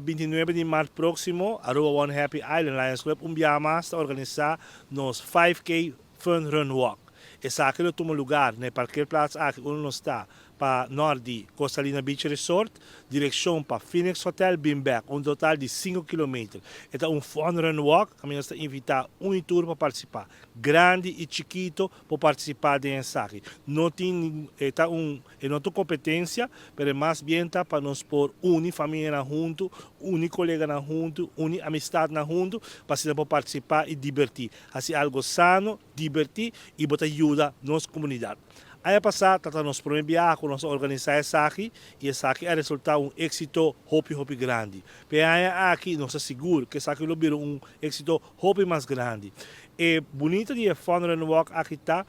29 de março próximo, Aruba One Happy Island Lions Club más a organizar nos 5K Fun Run Walk. Essa aqui é um lugar, né, parkeerplaats aqui onde nós está, para Norte, Costalina Beach Resort, direção para Phoenix Hotel, Bimbeck, um total de 5 km. É um fun run walk, que nós invitar tour para participar. Grande e chiquito para participar desse aqui. Não tem não tem competência, mas mais bem para nós pôr família junto, colega junto, amistade junto, para participar e divertir. Assim, algo sano, divertir e botar ajuda na nossa comunidade. Ano passado, nós promovemos nós organizar essa aqui, e essa aqui é resultado um êxito hopi grande. Mas aqui, nós asseguramos que essa aqui vai um êxito hopi mais grande. É bonito de Fun Run Walk aqui está,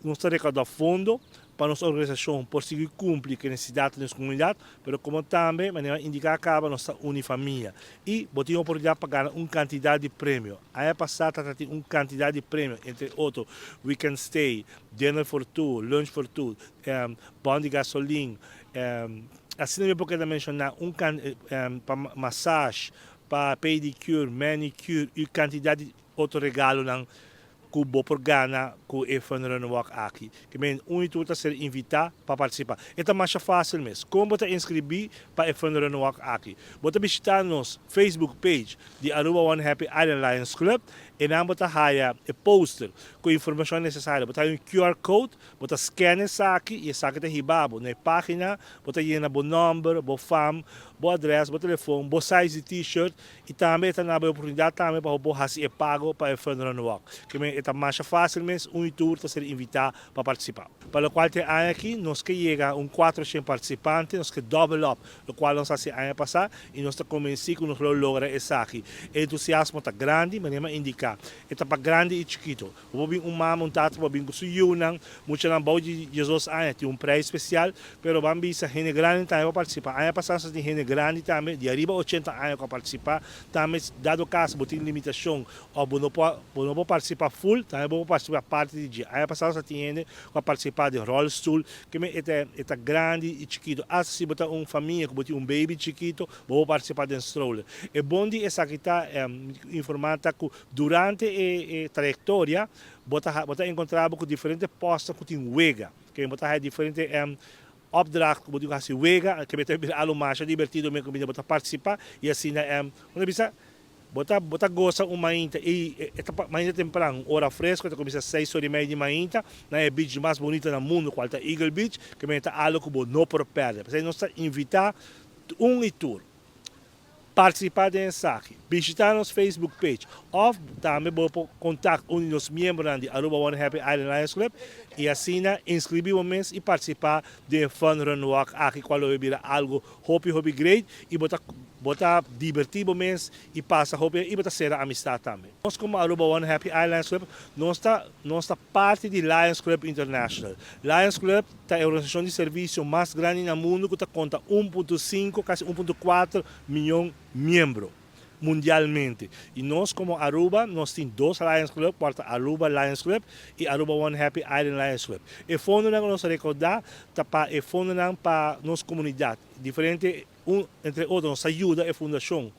nós recaudando fundo para nossa organização conseguir cumprir com a necessidade da nossa comunidade, mas como também, maneira indicar acaba nossa unifamília. E botamos a oportunidade para ganhar uma quantidade de prêmio. Ano passado, tem uma quantidade de prêmio, entre outros, weekend stay, dinner for two, lunch for two, bom de gasolina, assim eu posso mencionar para massagem, para pedicure, manicure e quantidade de outro regalo que por Ghana com o Fun Run Walk aqui. Que men tudo ser invitado para participar. É mais fácil mesmo. Como você inscrever para o Fun Run Walk aqui? Você visitar nos Facebook page de Aruba One Happy Island Lions Club e não você haya o poster com informação necessária. Você tem um QR Code, você scanna isso aqui e isso aqui está ribado na página, você llena o número, o fam, o address, o telefone, o size de t-shirt e também está na oportunidade também para fazer pago para o Fun Run Walk. Que é mais fácil mesmo, tour a ser invitado para participar. Para o qual tem aqui, nós que chega 400 participantes, nós que double up, o qual nós fazemos ano passado e nós estamos convencidos que nós logramos isso aqui. O entusiasmo está grande, mas não indica. É para grande e chiquito. Vou vir montado, vou vir com o muitos não vão de Jesus tem um preço especial, mas vamos ver se gente grande também para participar. Ano passado tem gente grande também, de arriba 80 anos para participar, também dado o caso, tem limitação, ou não pode participar full, também vou participar parte do dia. Ano passado tem gente para participar de rollstool, que é grande e chiquito. Se você tem uma família, que tem um baby chiquito, vou participar de stroller. É bom de essa aqui está informada que durante a trajetória, você encontra com diferentes postos que tem wega, que você tem diferentes opdracht que você tem wega, que você tem algo mais divertido, que você participar e assim, Bota gosta uma inta e manhã temprano, hora fresca, começa às 6h30 de manhã, na é beach mais bonita do mundo, qual é Eagle Beach, que é algo que você não pode perder. Porque nós invitar tour, participar de aqui, visitar nosso Facebook page, ou também pode contato um dos membros de Aruba One Happy Island Lions Club e assim inscrever-se e participar de Fun Run Walk aqui, qual é algo hobby great e botar divertido mesmo e passa hobby e botar ser amistade também. Nós como Aruba One Happy Island Club, nós está parte de Lions Club International. Lions Club é a organização de serviço mais grande no mundo que conta 1,5, quase 1,4 milhão de membros mundialmente. E nós como Aruba, nós temos dois Lions Club, quarta Aruba Lions Club e Aruba One Happy Island Lions Club. E fundo que nós recordar, é fundo para nossa comunidade. Diferente, entre outros, nos ajuda a fundação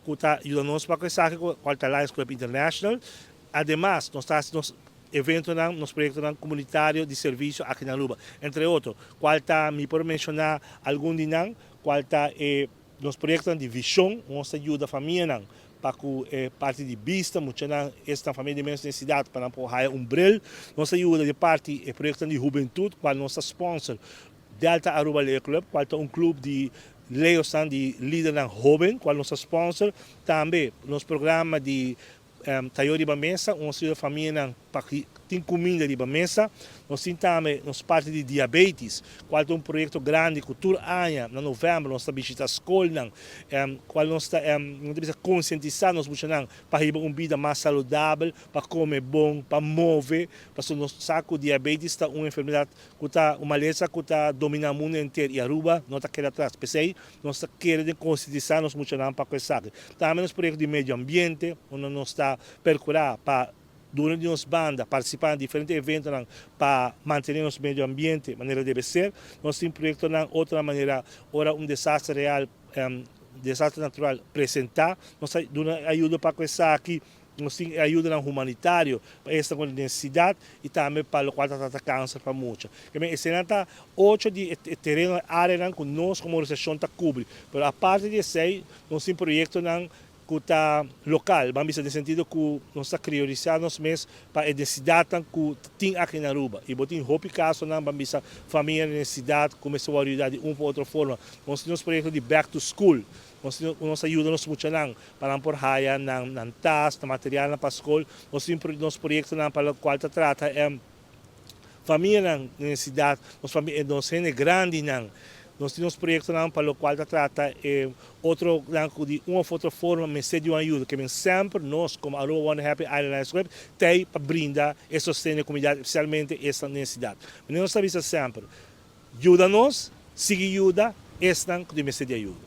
que está ajudando nós para essa quarta Lions Club International. Ademais, nós estamos evento nos projetos comunitários de serviço aqui na Aruba. Entre outros, qual está, me por mencionar algum de nós, qual está nos projetos de visão, nós ajuda a família para que parte de vista, muitas esta família de menos necessidade para apoiar brilho, nós ajuda de parte de projetos de juventude, qual nossa sponsor Delta Aruba Leo Club, qual é um clube de Leos de líder jovem, qual nossa sponsor, também nos programas de Tayori Bamesa, uma família para que tem comida de Bamesa, nós temos também nos parte de diabetes, qual é um projeto grande que todo ano, em novembro, nós estamos visitando a escola, qual nós estamos conscientizando os muçulmanos para ter uma vida mais saudável, para comer bom, para mover, porque nós sabemos que o diabetes é uma enfermidade que está, uma doença que está dominando o mundo inteiro e Aruba não está querendo atrás. Por isso, nós queremos conscientizar os muçulmanos para isso. Também nos projetos de meio ambiente, onde nós estamos percorrendo para durante nossa banda, participar de diferentes eventos para manter nosso meio ambiente de maneira deve ser. Nós temos projetos de outra maneira, ora desastre real, desastre natural apresentar, nós damos ajuda para essa aqui, nós temos ajuda humanitária para esta com necessidade e também para o qual trata câncer para muitos. Esse ano está 8 de terreno área que nós como organização está cobre, mas a parte de 6 nós temos projeto que está local, vamos dizer, no sentido que nós está priorizando os meses para a necessidade que tem aqui na Aruba. E botem roupa caso não, vamos dizer, família necessidade, começou a ajudar de uma ou outra forma. Nós temos projeto de back to school. Nós ajudamos muito para por raia, na tas, na material para a escola. Nós temos projeto para o qual trata família necessidade, nós gente grande nós temos projetos para o qual trata outro de uma ou outra forma de uma ajuda que sempre nós como Aruba One Happy Island Lions Club tem para brindar e sostener a comunidade, especialmente essa necessidade. Mas nós sabemos sempre, ajuda-nos, siga ajuda, esta que de ajuda.